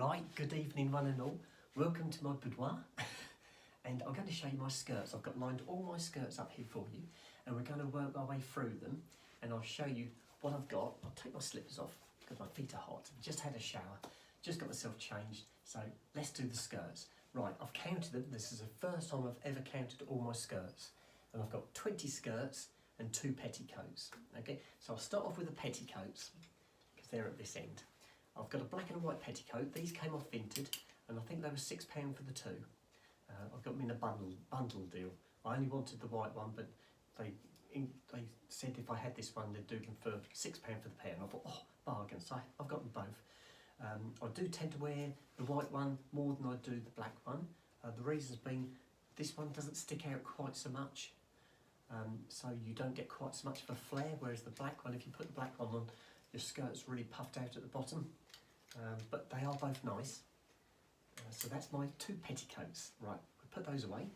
Right, good evening one and all. Welcome to my boudoir. And I'm going to show you my skirts. I've got lined all my skirts up here for you, and we're going to work our way through them, and I'll show you what I've got. I'll take my slippers off because my feet are hot. I've just had a shower, just got myself changed, so let's do the skirts. Right, I've counted them. This is the first time I've ever counted all my skirts, and I've got 20 skirts and 2 petticoats. Okay, so I'll start off with the petticoats because they're at this end. I've got a black and white petticoat. These came off Vinted, and I think they were £6 for the two. I've got them in a bundle deal. I only wanted the white one, but they said if I had this one, they'd do them for £6 for the pair. And I thought, oh, bargain! So I've got them both. I do tend to wear the white one more than I do the black one. The reasons being, this one doesn't stick out quite so much, so you don't get quite so much of a flare. Whereas the black one, if you put the black one on, your skirt's really puffed out at the bottom. But they are both nice. So that's my 2 petticoats. Right, we put those away.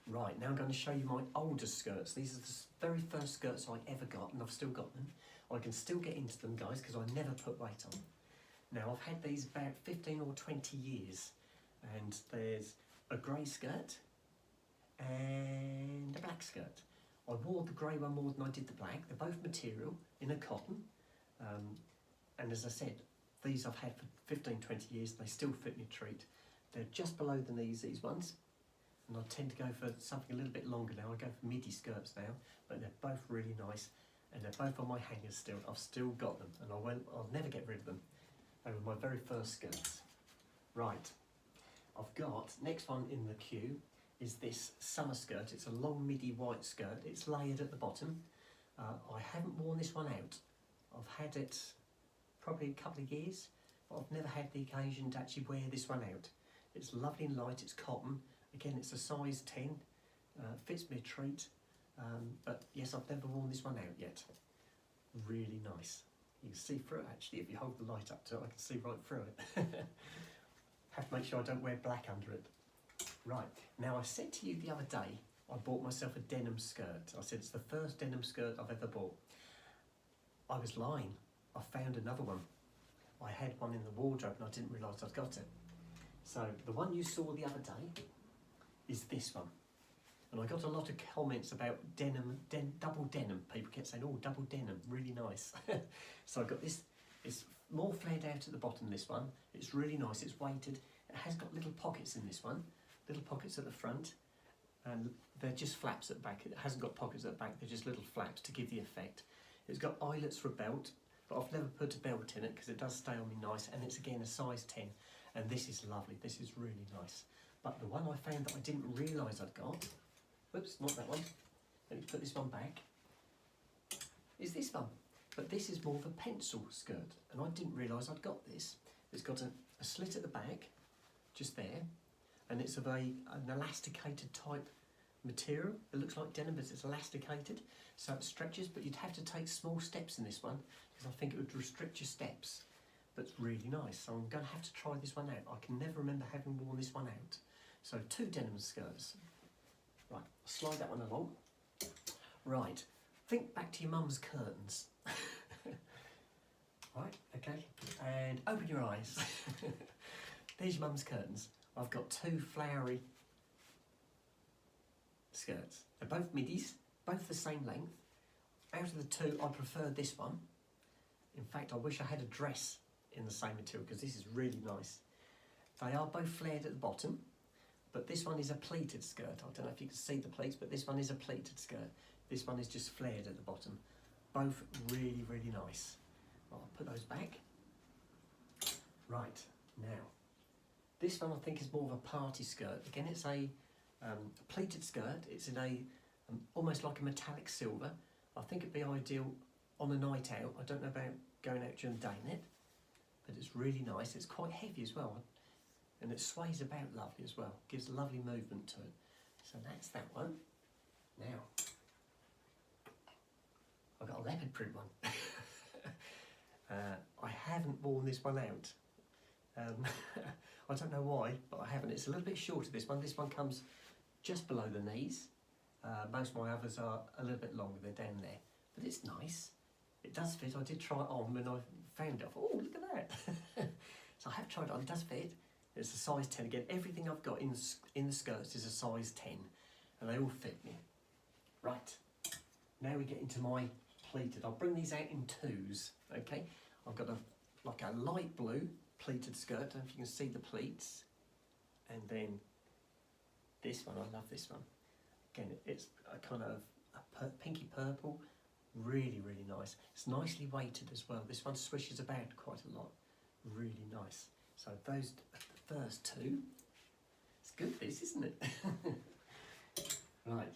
Right, now I'm going to show you my older skirts. These are the very first skirts I ever got, and I've still got them. I can still get into them, guys, because I never put weight on. Now, I've had these about 15 or 20 years, and there's a grey skirt and a black skirt. I wore the grey one more than I did the black. They're both material, in a cotton. And as I said, these I've had for 15, 20 years. They still fit me a treat. They're just below the knees, these ones. And I tend to go for something a little bit longer now. I go for midi skirts now, but they're both really nice. And they're both on my hangers still. I've still got them, and I'll never get rid of them. They were my very first skirts. Right, I've got, next one in the queue is this summer skirt. It's a long midi white skirt. It's layered at the bottom. I haven't worn this one out. I've had it probably a couple of years, but I've never had the occasion to actually wear this one out. It's lovely and light, it's cotton. Again, it's a size 10, fits me a treat. But yes, I've never worn this one out yet. Really nice. You can see through it actually. If you hold the light up to it, I can see right through it. Have to make sure I don't wear black under it. Right, now I said to you the other day, I bought myself a denim skirt. I said it's the first denim skirt I've ever bought. I was lying. I found another one. I had one in the wardrobe and I didn't realise I'd got it. So the one you saw the other day is this one. And I got a lot of comments about denim, double denim. People kept saying, oh, double denim, really nice. So I got this. It's more flared out at the bottom, this one. It's really nice, it's weighted. It has got little pockets in this one. Little pockets at the front. And they're just flaps at the back. It hasn't got pockets at the back, they're just little flaps to give the effect. It's got eyelets for a belt, but I've never put a belt in it because it does stay on me nice, and it's again a size 10. And this is lovely, this is really nice. But the one I found that I didn't realise I'd got, whoops, not that one, let me put this one back, is this one. But this is more of a pencil skirt, and I didn't realise I'd got this. It's got a slit at the back, just there, and it's of an elasticated type material. It looks like denim, but it's elasticated, so it stretches, but you'd have to take small steps in this one, because I think it would restrict your steps. But it's really nice, so I'm going to have to try this one out. I can never remember having worn this one out. So 2 denim skirts. Right, I'll slide that one along. Right, think back to your mum's curtains. Right, okay, and open your eyes. There's your mum's curtains. I've got 2 flowery skirts. They're both middies, both the same length. Out of the 2, I prefer this one. In fact, I wish I had a dress in the same material because this is really nice. They are both flared at the bottom, but this one is a pleated skirt. I don't know if you can see the pleats, but this one is a pleated skirt. This one is just flared at the bottom. Both really, really nice. I'll put those back. Right, now, this one I think is more of a party skirt. Again, it's a pleated skirt. It's in a almost like a metallic silver. I think it'd be ideal on a night out. I don't know about going out during the day in it, but it's really nice. It's quite heavy as well, and it sways about lovely as well. Gives lovely movement to it. So that's that one. Now, I've got a leopard print one. I haven't worn this one out. I don't know why, but I haven't. It's a little bit shorter, this one. This one comes just below the knees. Most of my others are a little bit longer, they're down there. But it's nice. It does fit. I did try it on when I found it. I thought, oh, look at that. So I tried it on, it does fit. It's a size 10 again. Everything I've got in the skirts is a size 10, and they all fit me. Right, now we get into my pleated. I'll bring these out in twos, okay? I've got like a light blue pleated skirt, I don't know if you can see the pleats, and then this one, I love this one. Again, it's a kind of a pinky purple, really, really nice. It's nicely weighted as well. This one swishes about quite a lot, really nice. So those are the first two. It's good this, isn't it? Right,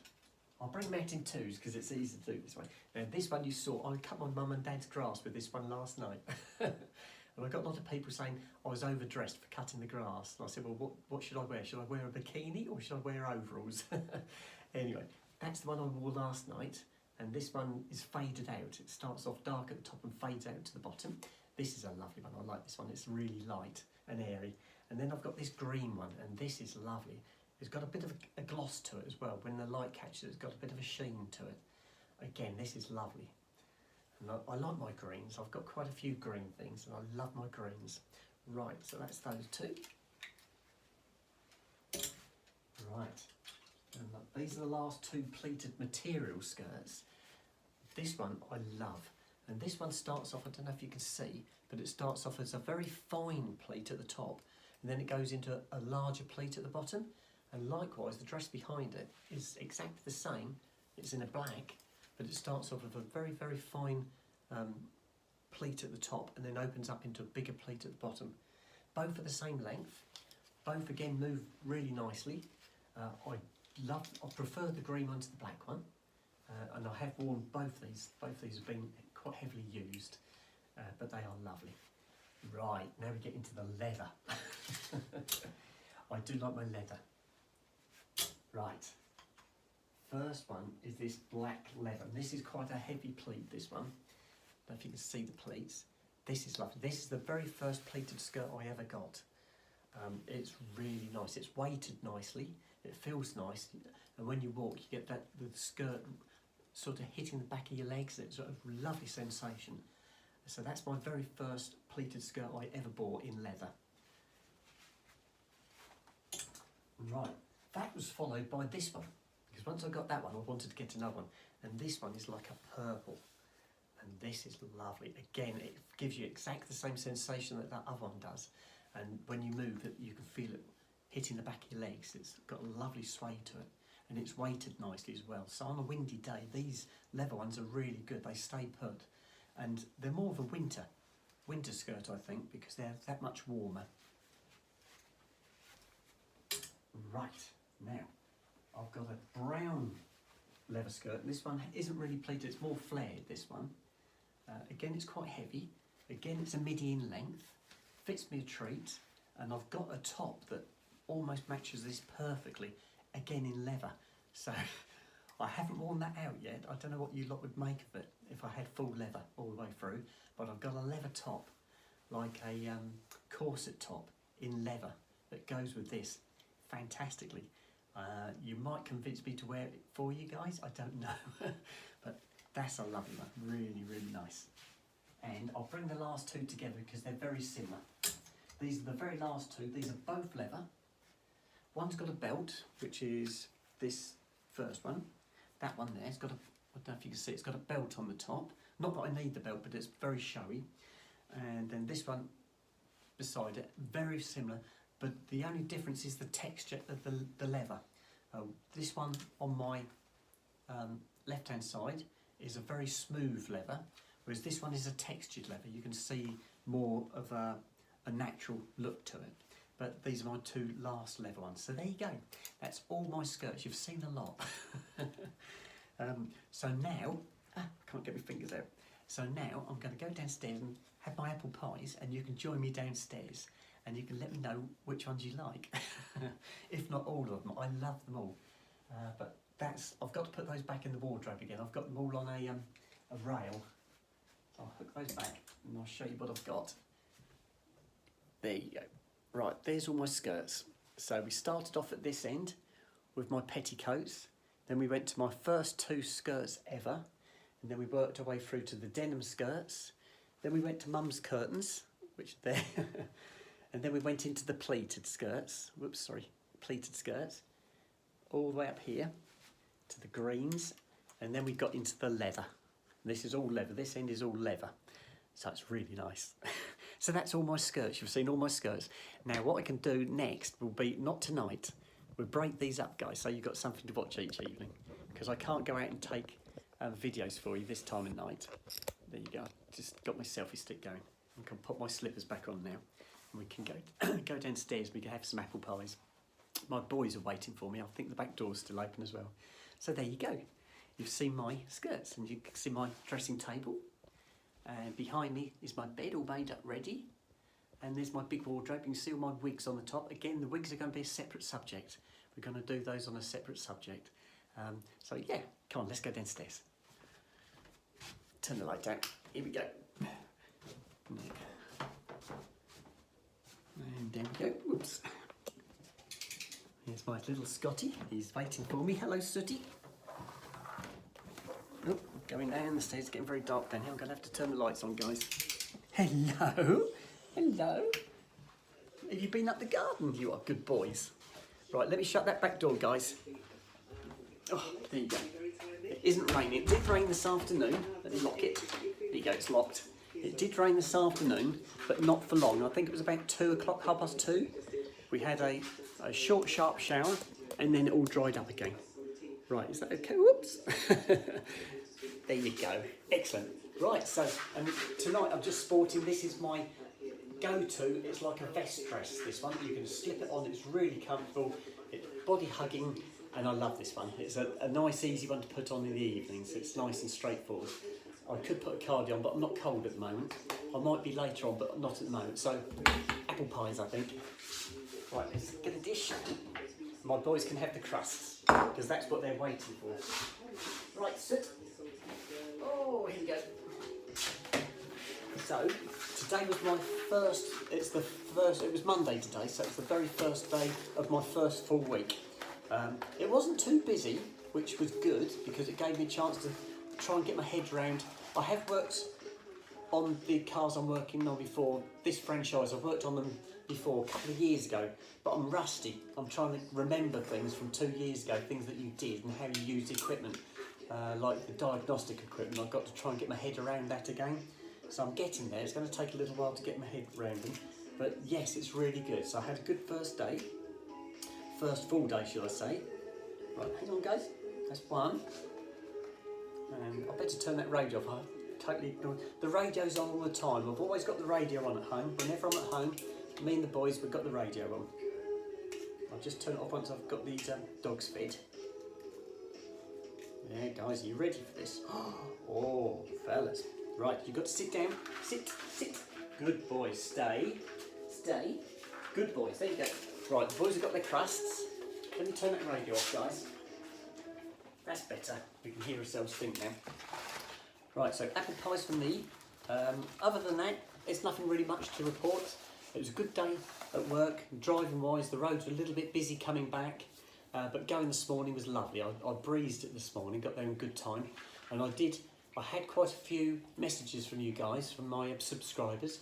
I'll bring them out in twos because it's easy to do this way. Now this one you saw, I cut my mum and dad's grass with this one last night. And I got a lot of people saying I was overdressed for cutting the grass. And I said, well, what should I wear? Should I wear a bikini or should I wear overalls? Anyway, that's the one I wore last night. And this one is faded out. It starts off dark at the top and fades out to the bottom. This is a lovely one. I like this one. It's really light and airy. And then I've got this green one, and this is lovely. It's got a bit of a gloss to it as well. When the light catches it, it's got a bit of a sheen to it. Again, this is lovely. And I like my greens. I've got quite a few green things, and I love my greens. Right, so that's those two. Right, and look, these are the last two pleated material skirts. This one I love, and this one starts off, I don't know if you can see, but it starts off as a very fine pleat at the top, and then it goes into a larger pleat at the bottom. And likewise, the dress behind it is exactly the same. It's in a black, but it starts off with a very, very fine pleat at the top and then opens up into a bigger pleat at the bottom. Both are the same length. Both again move really nicely. I prefer the green one to the black one, and I have worn both these. Both these have been quite heavily used, but they are lovely. Right, now we get into the leather. I do like my leather. Right. First one is this black leather. And this is quite a heavy pleat, this one. I don't know if you can see the pleats. This is lovely. This is the very first pleated skirt I ever got. It's really nice. It's weighted nicely. It feels nice. And when you walk, you get that the skirt sort of hitting the back of your legs. It's a lovely sensation. So that's my very first pleated skirt I ever bought in leather. Right. That was followed by this one. Because once I got that one, I wanted to get another one. And this one is like a purple. And this is lovely. Again, it gives you exactly the same sensation that other one does. And when you move, you can feel it hitting the back of your legs. It's got a lovely sway to it. And it's weighted nicely as well. So on a windy day, these leather ones are really good. They stay put. And they're more of a winter skirt, I think, because they're that much warmer. Right, now, I've got a brown leather skirt, and this one isn't really pleated, it's more flared, this one. Again, it's quite heavy. Again, it's a midi in length, fits me a treat, and I've got a top that almost matches this perfectly, again in leather. So, I haven't worn that out yet. I don't know what you lot would make of it if I had full leather all the way through, but I've got a leather top, like a corset top in leather that goes with this fantastically. You might convince me to wear it for you guys, I don't know. But that's a lovely one, really, really nice. And I'll bring the last two together because they're very similar. These are the very last two. These are both leather. One's got a belt, which is this first one. That one there's got a, I don't know if you can see, it's got a belt on the top. Not that I need the belt, but it's very showy. And then this one beside it, very similar, but the only difference is the texture of the leather. This one on my left hand side is a very smooth leather, whereas this one is a textured leather. You can see more of a natural look to it. But these are my two last leather ones. So there you go. That's all my skirts. You've seen a lot. So now, I can't get my fingers out. So now I'm going to go downstairs and have my apple pies, and you can join me downstairs and you can let me know which ones you like. If not all of them. I love them all. But I've got to put those back in the wardrobe again. I've got them all on a rail. So I'll hook those back and I'll show you what I've got. There you go. Right, there's all my skirts. So we started off at this end with my petticoats. Then we went to my first two skirts ever. And then we worked our way through to the denim skirts. Then we went to Mum's curtains, which are there. And then we went into the pleated skirts. Whoops, sorry, pleated skirts. All the way up here to the greens. And then we got into the leather. This is all leather. This end is all leather. So it's really nice. So that's all my skirts. You've seen all my skirts. Now what I can do next will be, not tonight, we'll break these up, guys, so you've got something to watch each evening. Because I can't go out and take videos for you this time of night. There you go. Just got my selfie stick going. I can put my slippers back on now. And we can go downstairs. We can have some apple pies. My boys are waiting for me. I think the back door's still open as well. So there you go. You've seen my skirts and you can see my dressing table. And behind me is my bed all made up ready. And there's my big wardrobe. You can see all my wigs on the top. Again, the wigs are going to be a separate subject. We're going to do those on a separate subject. So yeah, come on, let's go downstairs. Turn the light down. Here we go. And there we go. Whoops. Here's my little Scotty. He's waiting for me. Hello, Sooty. Oh, going down the stairs. It's getting very dark down here. I'm going to have to turn the lights on, guys. Hello. Hello. Have you been up the garden? You are good boys. Right, let me shut that back door, guys. Oh, there you go. It isn't raining. It did rain this afternoon. Let me lock it. There you go, it's locked. It did rain this afternoon, but not for long. I think it was about 2 o'clock, 2:30. We had a short, sharp shower, and then it all dried up again. Right, is that okay? Whoops. There you go. Excellent. Right, so tonight I'm just sporting, this is my go-to. It's like a vest dress, this one. You can slip it on, it's really comfortable. It's body hugging, and I love this one. It's a nice, easy one to put on in the evenings. It's nice and straightforward. I could put a cardi on, but I'm not cold at the moment. I might be later on, but not at the moment. So, apple pies, I think. Right, let's get a dish. My boys can have the crusts, because that's what they're waiting for. Right, sit. Oh, here we go. So, today was my first, it was Monday today, so it's the very first day of my first full week. It wasn't too busy, which was good, because it gave me a chance to try and get my head around. I have worked on the cars I'm working on before, this franchise, I've worked on them before a couple of years ago, but I'm rusty. I'm trying to remember things from 2 years ago, things that you did and how you used equipment, like the diagnostic equipment. I've got to try and get my head around that again. So I'm getting there. It's going to take a little while to get my head around them, but yes, it's really good. So I had a good first day, first full day, should I say. Right, hang on, guys. That's one. And I better turn that radio off. I totally ignored. The radio's on all the time. I've always got the radio on at home. Whenever I'm at home, me and the boys, we've got the radio on. I'll just turn it off once I've got these dogs fed. Yeah, guys, are you ready for this? Oh, fellas. Right, you've got to sit down. Sit, sit. Good boys. Stay, stay. Good boys. There you go. Right, the boys have got their crusts. Let me turn that radio off, guys. That's better. We can hear ourselves think now. Right, so apple pies for me. Other than that, it's nothing really much to report. It was a good day at work. Driving wise, the roads were a little bit busy coming back, but going this morning was lovely. I breezed it this morning, got there in good time, and I had quite a few messages from you guys, from my subscribers.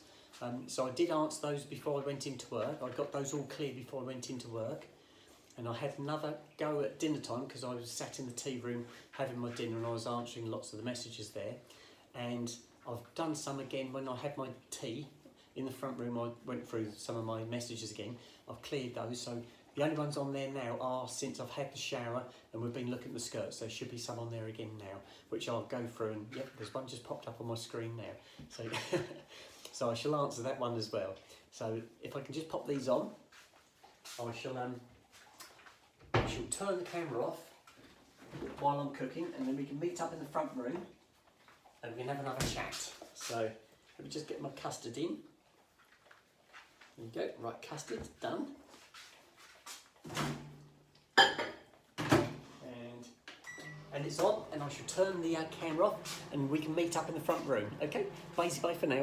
So I did answer those before I went into work. I got those all clear before I went into work. And I had another go at dinner time because I was sat in the tea room having my dinner and I was answering lots of the messages there. And I've done some again when I had my tea in the front room. I went through some of my messages again. I've cleared those. So the only ones on there now are since I've had the shower and we've been looking at the skirts. There should be some on there again now, which I'll go through. And yep, there's one just popped up on my screen now. So, so I shall answer that one as well. So if I can just pop these on, I shall turn the camera off while I'm cooking, and then we can meet up in the front room and we can have another chat. So let me just get my custard in. There you go. Right, custard done. And it's on, and I shall turn the camera off and we can meet up in the front room. Okay, bye for now.